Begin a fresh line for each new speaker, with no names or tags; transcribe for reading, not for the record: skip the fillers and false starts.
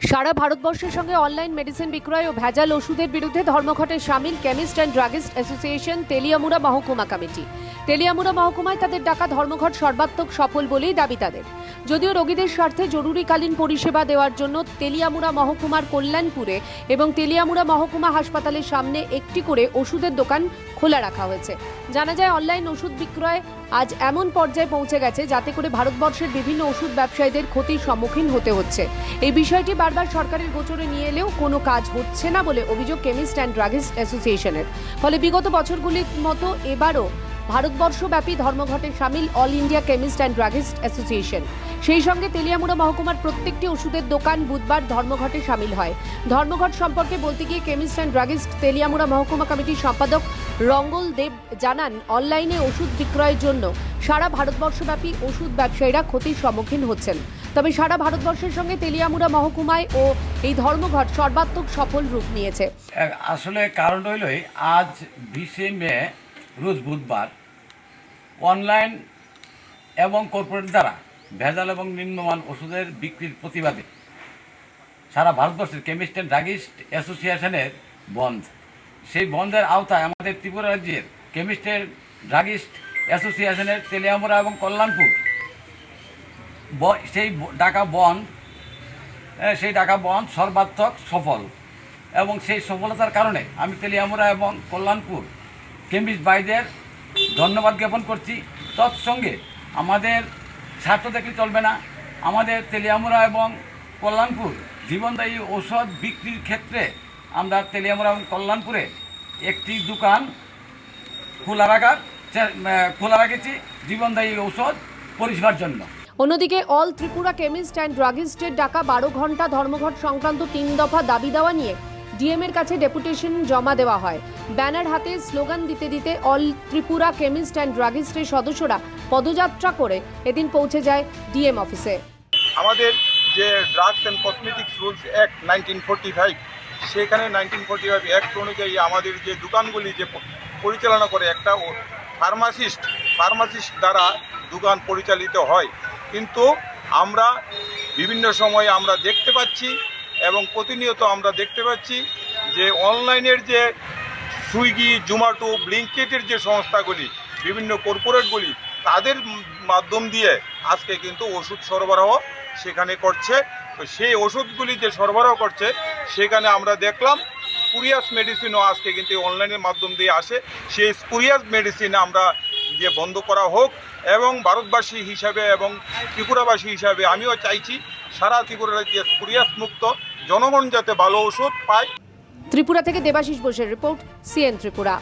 সারা ভারতবর্ষের সঙ্গে online medicine বিক্রয় ও ভেজাল ওষুধের বিরুদ্ধে ধর্মঘটে সামিল chemist and druggist association Teliamura মহকুমা কমিটি। তেলিয়ামুড়া মহকুমায় তাদের ডাকা ধর্মঘট সর্বাত্মক সফল বলেই দাবি তাদের। যদিও রোগীদের স্বার্থে জরুরিকালীন পরিষেবা দেওয়ার জন্য তেলিয়ামুড়া মহকুমার কল্যাণপুরে এবং তেলিয়ামুড়া মহকুমা হাসপাতালের সামনে একটি করে ওষুধের দোকান খোলা রাখা হয়েছে। জানা যায় অনলাইন ওষুধ বিক্রয় আজ এমন পর্যায়ে পৌঁছে গেছে যাতে করে ভারতবর্ষের বিভিন্ন ওষুধ ব্যবসায়ীদের ক্ষতির সম্মুখীন হতে হচ্ছে। এই বিষয়টি বারবার সরকারের গোচরে নিয়ে এলেও কোনো কাজ হচ্ছে না বলে অভিযোগ কেমিস্ট অ্যান্ড ড্রাগিস্ট অ্যাসোসিয়েশনের। ফলে বিগত বছরগুলির মতো এবারও ভারতবর্ষব্যাপী ধর্মঘটে সামিল all India chemist and druggist association. সেই সঙ্গে তেলিয়ামুড়া মহকুমার প্রত্যেকটি ওষুধের দোকান বুধবার ধর্মঘটে সামিল হয়। ধর্মঘট সম্পর্কে বলতে গিয়ে কেমিস্ট অ্যান্ড ড্রাগিস্ট তেলিয়ামুড়া মহকুমা কমিটির সম্পাদক রঙ্গল দেব জানান, অনলাইনে ওষুধ বিক্রয়ের জন্য সারা ভারতবর্ষব্যাপী ওষুধ ব্যবসায়ীরা ক্ষতির সম্মুখীন হচ্ছেন। তবে সারা ভারতবর্ষের সঙ্গে তেলিয়ামুড়া মহকুমায় ও এই ধর্মঘট সর্বাত্মক সফল রূপ নিয়েছে।
আসলে কারণ হইল আজ 20শে মে রোজ বুধবার অনলাইন এবং কর্পোরেট দ্বারা ভেজাল এবং নিম্নমান ওষুধের বিক্রির প্রতিবাদে সারা ভারতবর্ষের কেমিস্ট অ্যান্ড ড্রাগিস্ট অ্যাসোসিয়েশনের বন্ধ। সেই বন্ধের আওতায় আমাদের ত্রিপুরা রাজ্যের কেমিস্ট অ্যান্ড ড্রাগিস্ট অ্যাসোসিয়েশনের তেলিয়ামুড়া এবং কল্যাণপুর সেই ডাকা বন্ধ সর্বাত্মক সফল, এবং সেই সফলতার কারণে আমি তেলিয়ামুড়া এবং কল্যাণপুর কেমিস্ট ভাইদের ধন্যবাদ জ্ঞাপন করছি। তৎসঙ্গে আমাদের স্বার্থ দেখলে চলবে না, আমাদের তেলিয়ামুড়া এবং কল্যাণপুর জীবনদায়ী ঔষধ বিক্রির ক্ষেত্রে আমরা তেলিয়ামুড়া এবং কল্যাণপুরে একটি দোকান খোলা রেখেছি জীবনদায়ী ঔষধ পরিষেবার জন্য।
অন্যদিকে অল ত্রিপুরা কেমিস্ট অ্যান্ড ড্রাগিস্টের ডাকা 12 ঘন্টা ধর্মঘট সংক্রান্ত 3 দফা দাবি দেওয়া নিয়ে ডিএম এর কাছে ডেপুটেশন জমা দেওয়া হয়। ব্যানার হাতে স্লোগান দিতে দিতে অল ত্রিপুরা কেমিস্ট অ্যান্ড ড্রাগিস্টের সদস্যরা পদযাত্রা করে এদিন পৌঁছে যায় ডিএম অফিসে।
আমাদের যে drugs and cosmetics rules act 1945, সেখানে 1945 অ্যাক্ট অনুযায়ী আমাদের যে দোকানগুলি যে পরিচালনা করে একটা ফার্মাসিস্ট দ্বারা দোকান পরিচালিত হয়। কিন্তু আমরা বিভিন্ন সময় আমরা দেখতে পাচ্ছি এবং প্রতিনিয়ত আমরা দেখতে পাচ্ছি যে অনলাইনের যে সুইগি, জোম্যাটো, ব্লিঙ্কিটের যে সংস্থাগুলি, বিভিন্ন কর্পোরেটগুলি, তাদের মাধ্যম দিয়ে আজকে কিন্তু ওষুধ সরবরাহ সেখানে করছে। তো সেই ওষুধগুলি যে সরবরাহ করছে সেখানে আমরা দেখলাম স্পুরিয়াস মেডিসিনও আজকে কিন্তু অনলাইনের মাধ্যম দিয়ে আসে। সেই স্পুরিয়াস মেডিসিন আমরা যে বন্ধ করা হোক, এবং ভারতবাসী হিসাবে এবং ত্রিপুরাবাসী হিসাবে আমিও চাইছি সারা ত্রিপুরা রাজ্যে স্পুরিয়াস মুক্ত জনগণ যাতে ভালো ওষুধ পায়।
ত্রিপুরা থেকে দেবাশিস বোসের রিপোর্ট, সিএন ত্রিপুরা।